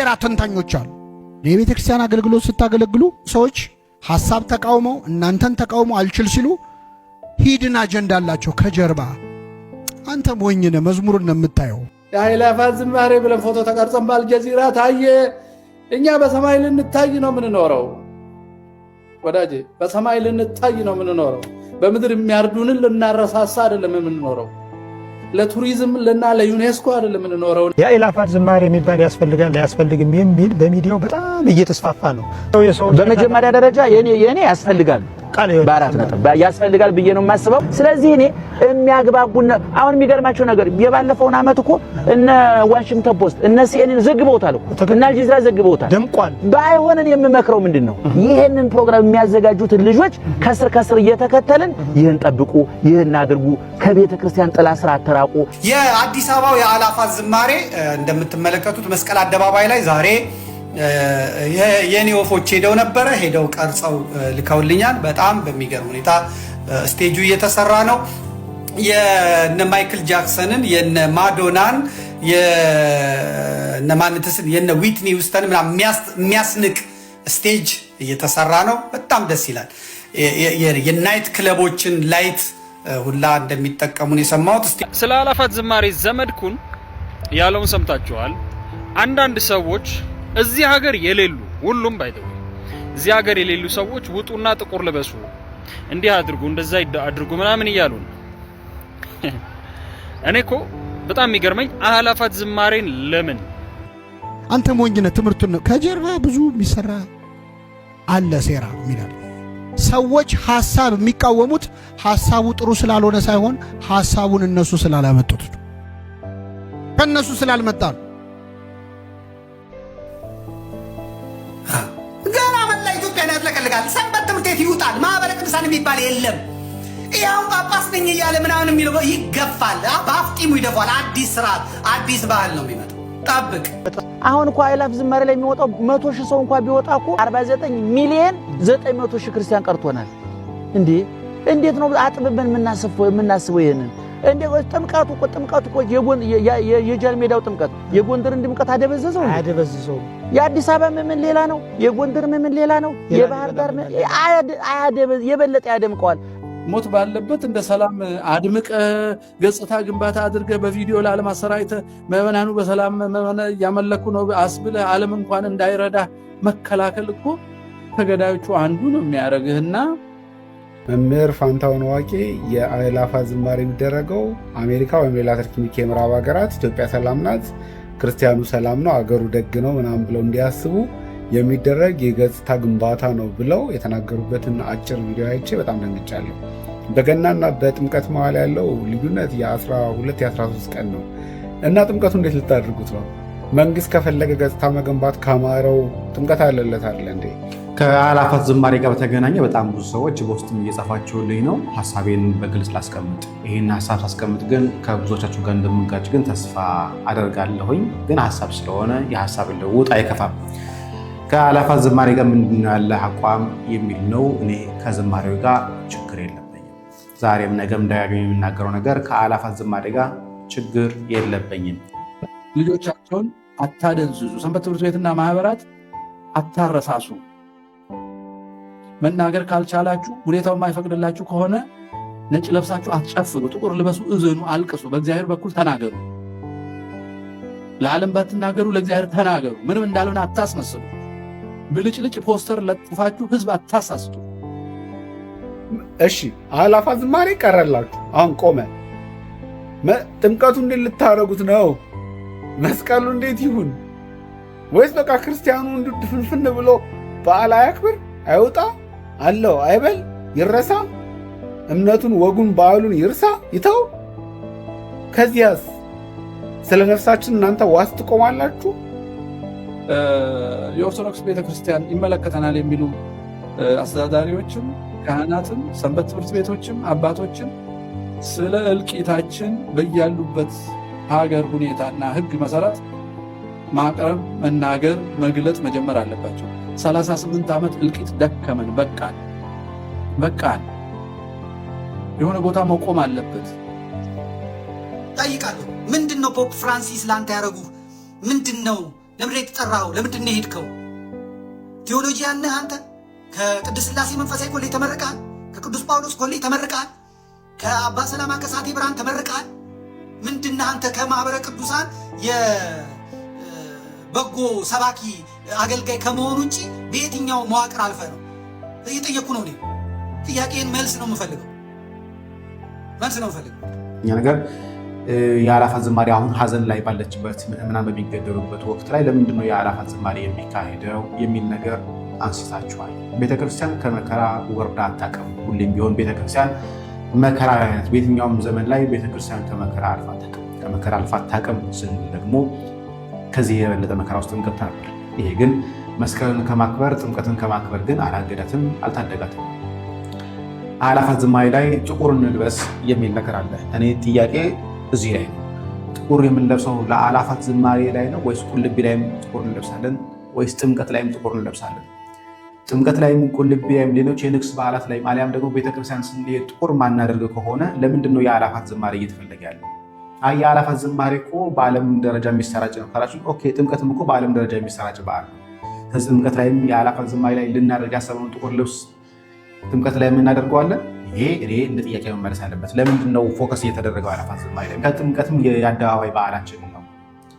ሴራ ተንታኞች አሉ። የቤተ ክርስቲያን አገልግሎት ስታገለግሉ ሰዎች ሐሳብ ተቃውመው እናንተን ተቃውመው አልችል ሲሉ ሂድን አጀንዳ አላቸው ከጀርባ። አንተ ሞኝ ነህ፣ መዝሙርን ነው የምታየው። የአእላፋት ዝማሬ ብለን ፎቶ ተቀርጸን በአልጀዚራ ታየ። እኛ በሰማይ ልንታይ ነው የምንኖረው ወዳጄ፣ በሰማይ ልንታይ ነው የምንኖረው። በምድር የሚያርዱንን ልናረሳሳ አይደለም የምንኖረው። ለቱሪዝም ለዩኔስኮ አይደለም የምንኖረው። የአእላፋት ዝማሬ የሚባል ያስፈልጋል አያስፈልግም የሚል በሚዲያው በጣም እየተስፋፋ ነው። በመጀመሪያ ደረጃ የኔ ያስፈልጋል በአራት ነጥብ ያስፈልጋል ብዬ ነው የማስበው። ስለዚህ እኔ የሚያግባቡን አሁን የሚገርማቸው ነገር የባለፈውን ዓመት እኮ እነ ዋሽንግተን ፖስት እነ ሲኤንኤን ዘግበውታል እኮ እና አልጀዚራ ዘግበውታል። ደምቋል። ባይሆንን የምመክረው ምንድነው ይሄንን ፕሮግራም የሚያዘጋጁት ልጆች ከስር እየተከተልን ይሄን ጠብቁ፣ ይሄን አድርጉ፣ ከቤተ ክርስቲያን ጥላ ስር አተራቁ። የአዲስ አበባው የአእላፋት ዝማሬ እንደምትመለከቱት መስቀል አደባባይ ላይ ዛሬ የኔ ወፎች ሄደው ቀርጸው ልከውልኛል። በጣም በሚገርም ሁኔታ ስቴጁ እየተሰራ ነው። የነ ማይክል ጃክሰንን የነ ማዶናን የነ ማንተስን የነ ዊትኒ ውስተን የሚያስንቅ ስቴጅ እየተሰራ ነው። በጣም ደስ ይላል። የናይት ክለቦችን ላይት ሁላ እንደሚጠቀሙን የሰማሁት። ስለ አእላፋት ዝማሬ ዘመድኩን ያለውን ሰምታችኋል። አንዳንድ ሰዎች እዚህ ሀገር የሌሉ ሁሉም ባይተው እዚህ ሀገር የሌሉ ሰዎች ውጡና ጥቁር ልበሱ፣ እንዲህ አድርጉ፣ እንደዛ አድርጉ ምናምን እያሉ ነው። እኔ እኮ በጣም የሚገርመኝ አእላፋት ዝማሬን ለምን አንተ ሞኝነህ ትምህርቱን ከጀርባ ብዙ የሚሰራ አለ ሴራ ሚላል። ሰዎች ሐሳብ የሚቃወሙት ሐሳቡ ጥሩ ስላልሆነ ሳይሆን ሐሳቡን እነሱ ስላላመጡት ነው። ከነሱ ስላልመጣ ነው። ሰንበት ትምህርት ቤት ይውጣል። ማህበረ ቅዱሳን የሚባል የለም። ያው ጳጳስ ነኝ እያለ ምናምን የሚለው ይገፋል፣ በአፍጢሙ ይደፋል። አዲስ ስርዓት አዲስ ባህል ነው የሚመጣው። ጠብቅ። አሁን እኮ አእላፍ ዝማሬ ላይ የሚወጣው 100,000 ሰው እንኳን ቢወጣ እኮ 49 ሚሊዮን 900 ሺህ ክርስቲያን ቀርቶናል። እንዴት ነው አጥብበን የምናስበው ይሄንን? እንዴ ጥምቀቱ እኮ የጃል ሜዳው ጥምቀት የጎንደርን ድምቀት አደበዘዘው። የአዲስ አበባ ምን ሌላ ነው፣ የጎንደር ምን ሌላ ነው፣ የባህር ዳር የበለጠ ያደምቀዋል። ሞት ባለበት እንደ ሰላም አድምቀ ገጽታ ግንባታ አድርገ በቪዲዮ ለዓለም አሰራይተ ምዕመናኑ በሰላም ያመለኩ ነው አስብለ ዓለም እንኳን እንዳይረዳ መከላከል እኮ ከገዳዮቹ አንዱ ነው የሚያደርግህና መምህር ፋንታውን ዋቄ የአእላፋት ዝማሬ የሚደረገው አሜሪካ ወይም ሌላ ተርኪሚክ የምዕራብ ሀገራት ኢትዮጵያ ሰላም ናት፣ ክርስቲያኑ ሰላም ነው፣ አገሩ ደግ ነው ምናምን ብለው እንዲያስቡ የሚደረግ የገጽታ ግንባታ ነው ብለው የተናገሩበትን አጭር ቪዲዮ አይቼ በጣም ደንግጫለሁ። በገናና በጥምቀት መሃል ያለው ልዩነት የ12 የ13 ቀን ነው እና ጥምቀቱ እንዴት ልታደርጉት ነው? መንግስት ከፈለገ ገጽታ መገንባት ካማረው ጥምቀት አለለት አይደል እንዴ? ከአእላፋት ዝማሬ ጋር በተገናኘ በጣም ብዙ ሰዎች በውስጥም እየጻፋችሁልኝ ነው። ሐሳቤን በግልጽ ላስቀምጥ። ይሄን ሐሳብ ሳስቀምጥ ግን ከብዙዎቻችሁ ጋር እንደምንጋጭ ግን ተስፋ አደርጋለሁኝ። ግን ሐሳብ ስለሆነ የሐሳብ ለውጥ አይከፋም። ከአእላፋት ዝማሬ ጋር ምንድን ያለ አቋም የሚል ነው። እኔ ከዝማሬው ጋር ችግር የለብኝም። ዛሬም ነገም ደጋግሜ የምናገረው ነገር ከአእላፋት ዝማሬ ጋር ችግር የለብኝም። ልጆቻቸውን አታደንዝዙ። ሰንበት ትምህርት ቤትና ማህበራት አታረሳሱ። መናገር ካልቻላችሁ ሁኔታው የማይፈቅድላችሁ ከሆነ ነጭ ለብሳችሁ አትጨፍሩ፣ ጥቁር ልበሱ፣ እዘኑ፣ አልቅሱ። በእግዚአብሔር በኩል ተናገሩ። ለዓለም ባትናገሩ ለእግዚአብሔር ተናገሩ። ምንም እንዳልሆነ አታስመስሉ። ብልጭልጭ ፖስተር ለጥፋችሁ ህዝብ አታሳስቱ። እሺ አእላፋት ዝማሬ ቀረላችሁ፣ አሁን ቆመ። ጥምቀቱ እንዴት ልታረጉት ነው? መስቀሉ እንዴት ይሁን? ወይስ በቃ ክርስቲያኑ እንድፍንፍን ብሎ በዓል አያክብር አይውጣ አለው አይበል ይረሳ? እምነቱን ወጉን ባህሉን ይርሳ ይተው? ከዚያስ ስለ ነፍሳችን እናንተ ዋስ ትቆማላችሁ? የኦርቶዶክስ ቤተክርስቲያን ይመለከተናል የሚሉ አስተዳዳሪዎችም ካህናትም ሰንበት ትምህርት ቤቶችም አባቶችም ስለ እልቂታችን በያሉበት ሀገር ሁኔታና ሕግ መሰረት ማቅረብ፣ መናገር፣ መግለጥ መጀመር አለባቸው። 38 ዓመት እልቂት ደከመን፣ በቃን። የሆነ ቦታ መቆም አለበት። ጠይቃለሁ። ምንድነው ፖፕ ፍራንሲስ ላንተ ያደረጉ? ምንድነው ለምንድን ነው የተጠራኸው? ለምንድን ነው የሄድከው? ቴዎሎጂ ያለህ አንተ ከቅድስት ሥላሴ መንፈሳዊ ኮሌጅ ተመርቀሃል። ከቅዱስ ጳውሎስ ኮሌጅ ተመርቀሃል። ከአባ ሰላማ ከሳቴ ብርሃን ተመርቀሃል። ምንድነህ አንተ? ከማህበረ ቅዱሳን የበጎ ሰባኪ አገልጋይ ከመሆኑ ውጭ በየትኛው መዋቅር አልፈ ነው? እየጠየኩ ነው። እኔ ጥያቄን መልስ ነው የምፈልገው። እኛ ነገር የአእላፋት ዝማሬ አሁን ሀዘን ላይ ባለችበት ምዕመናን በሚገደሉበት ወቅት ላይ ለምንድን ነው የአእላፋት ዝማሬ የሚካሄደው የሚል ነገር አንስታችኋል። ቤተክርስቲያን ከመከራ ወርዳ አታውቅም። ሁሌም ቢሆን ቤተክርስቲያን መከራ አይነት በየትኛውም ዘመን ላይ ቤተክርስቲያን ከመከራ አልፋ አታውቅም ስንል ደግሞ ከዚህ የበለጠ መከራ ውስጥ ገብታ ነበር። ይሄ ግን መስቀልን ከማክበር ጥምቀትን ከማክበር ግን አላገዳትም፣ አልታደጋትም። አእላፋት ዝማሬ ላይ ጥቁር እንልበስ የሚል ነገር አለ። እኔ ጥያቄ እዚህ ላይ ነው። ጥቁር የምንለብሰው ለአእላፋት ዝማሬ ላይ ነው ወይስ ቁልቢ ላይም ጥቁር እንለብሳለን? ወይስ ጥምቀት ላይም ጥቁር እንለብሳለን? ጥምቀት ላይም ቁልቢ ላይም ሌሎች የንግስ በዓላት ላይ አሊያም ደግሞ ቤተክርስቲያን ስንሄድ ጥቁር ማናደርግ ከሆነ ለምንድን ነው የአእላፋት ዝማሬ እየተፈለገ ያለው? የአእላፋት ዝማሬ እኮ በዓለም ደረጃ የሚሰራጭ ነው ካላችሁ፣ ኦኬ ጥምቀትም እኮ በዓለም ደረጃ የሚሰራጭ በዓል ነው። ከዚህ ጥምቀት ላይም የአእላፋት ዝማሬ ላይ ልናደርግ ያሰብነውን ጥቁር ልብስ ጥምቀት ላይ የምናደርገዋለን? ይሄ እኔ እንደ ጥያቄ መመለስ ያለበት። ለምንድን ነው ፎከስ እየተደረገው አእላፋት ዝማሬ ላይ? ከጥምቀትም የአደባባይ በዓላችን ነው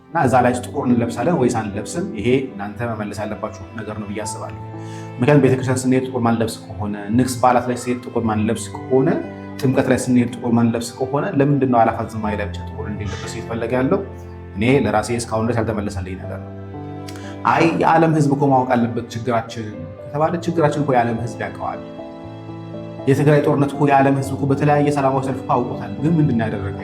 እና እዛ ላይ ጥቁር እንለብሳለን ወይስ አንለብስም? ይሄ እናንተ መመለስ ያለባችሁ ነገር ነው ብዬ አስባለሁ። ምክንያቱም ቤተክርስቲያን ስንሄድ ጥቁር ማንለብስ ከሆነ፣ ንግስ በዓላት ላይ ስንሄድ ጥቁር ማንለብስ ከሆነ፣ ጥምቀት ላይ ስንሄድ ጥቁር ማንለብስ ከሆነ ለምንድን ነው አእላፋት ዝማሬ ላይ ብቻ ጥቁር እንዲለበስ እየተፈለገ ያለው? እኔ ለራሴ እስካሁን ድረስ ያልተመለሰልኝ ነገር ነው። የዓለም ህዝብ እኮ ማወቅ አለበት ችግራችን ከተባለ ችግራችን እኮ የዓለም ህዝብ ያውቀዋል። የትግራይ ጦርነት እኮ የዓለም ህዝብ እኮ በተለያየ ሰላማዊ ሰልፍ አውቆታል። ግን ምንድን ነው ያደረገው?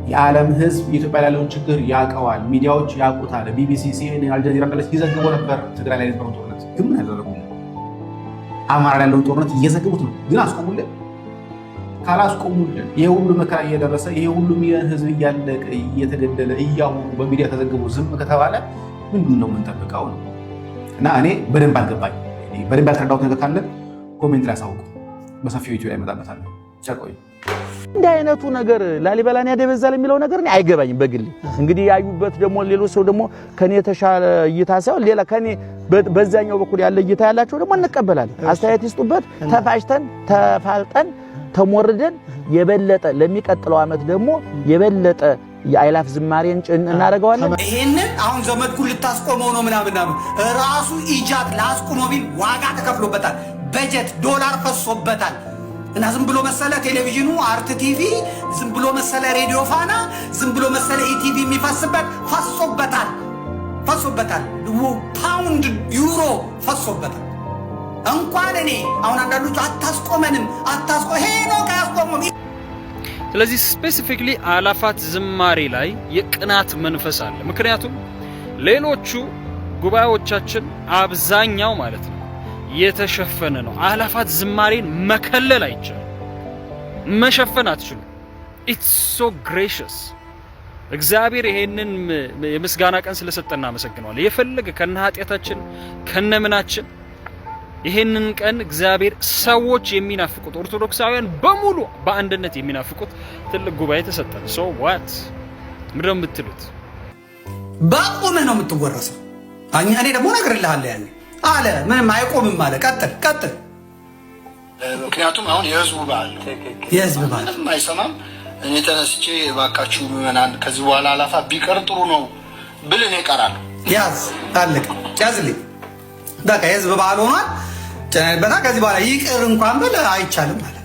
የዓለም ህዝብ ኢትዮጵያ ያለውን ችግር ያውቀዋል። ሚዲያዎች ያውቁታል። ቢቢሲ፣ ሲኤንኤን፣ አልጀዚራ እንደለች ይዘግቡ ነበር ትግራይ ላይ የነበረውን ጦርነት። ግን ምን ያደረጉ? አማራ ላይ ያለውን ጦርነት እየዘገቡት ነው። ግን አስቆሙልን። ካላስቆሙልን ይሄ ሁሉ መከራ እየደረሰ ይሄ ሁሉም የህዝብ እያለቀ እየተገደለ እያወሩ በሚዲያ ተዘግቦ ዝም ከተባለ ምንድን ነው የምንጠብቀው ነው? እና እኔ በደንብ አልገባኝ። በደንብ ያልተረዳሁት ነገር ካለ ኮሜንት ላይ አሳውቁ። በሰፊው ዩቲዩብ ላይ እመጣበታለሁ። ቸቆይ እንዲህ አይነቱ ነገር ላሊበላን ያደበዛል የሚለው ነገር እኔ አይገባኝም በግሌ። እንግዲህ ያዩበት ደግሞ ሌሎች ሰው ደግሞ ከኔ የተሻለ እይታ ሳይሆን ሌላ ከኔ በዛኛው በኩል ያለ እይታ ያላቸው ደግሞ እንቀበላለን። አስተያየት ይስጡበት። ተፋጭተን ተፋልጠን ተሞርደን የበለጠ ለሚቀጥለው ዓመት ደግሞ የበለጠ የአእላፍ ዝማሬን እናደርገዋለን። ይሄንን አሁን ዘመድኩን ልታስቆመው ነው ምናምን ራሱ ኢጃት ላስቆመው ቢል ዋጋ ተከፍሎበታል። በጀት ዶላር ፈሶበታል። እና ዝም ብሎ መሰለ ቴሌቪዥኑ አርት ቲቪ፣ ዝም ብሎ መሰለ ሬዲዮ ፋና፣ ዝም ብሎ መሰለ ኢቲቪ የሚፈስበት ፈሶበታል። ፓውንድ ዩሮ ፈሶበታል። እንኳን እኔ አሁን አንዳንዶቹ አታስቆመንም ሄኖክ አያስቆመም። ስለዚህ ስፔሲፊክሊ አእላፋት ዝማሬ ላይ የቅናት መንፈስ አለ። ምክንያቱም ሌሎቹ ጉባኤዎቻችን አብዛኛው ማለት ነው የተሸፈነ ነው። አእላፋት ዝማሬን መከለል አይቻልም፣ መሸፈን አትችሉም። ኢትስ ሶ ግሬሽስ። እግዚአብሔር ይሄንን የምስጋና ቀን ስለሰጠን እናመሰግነዋለን። የፈለገ ከነ ኃጢአታችን ከነ ምናችን ይሄንን ቀን እግዚአብሔር ሰዎች የሚናፍቁት ኦርቶዶክሳውያን በሙሉ በአንድነት የሚናፍቁት ትልቅ ጉባኤ ተሰጠን። ሶ ዋት ምንድነው የምትሉት? በቁምህ ነው የምትወረሰው። እኔ ደግሞ እነግርልሃለሁ ያኔ አለ ምንም አይቆምም አለ። ቀጥል። ምክንያቱም አሁን የህዝቡ በዓል ነው። የህዝብ በዓል ምንም አይሰማም። እኔ ተነስቼ እባካችሁ ምዕመናን ከዚህ በኋላ አእላፋት ቢቀር ጥሩ ነው ብል እኔ እቀራለሁ። ያዝ አለቅ ያዝልኝ። በቃ የህዝብ በዓል ሆኗል። ከዚህ በኋላ ይቅር እንኳን ብል አይቻልም አለ።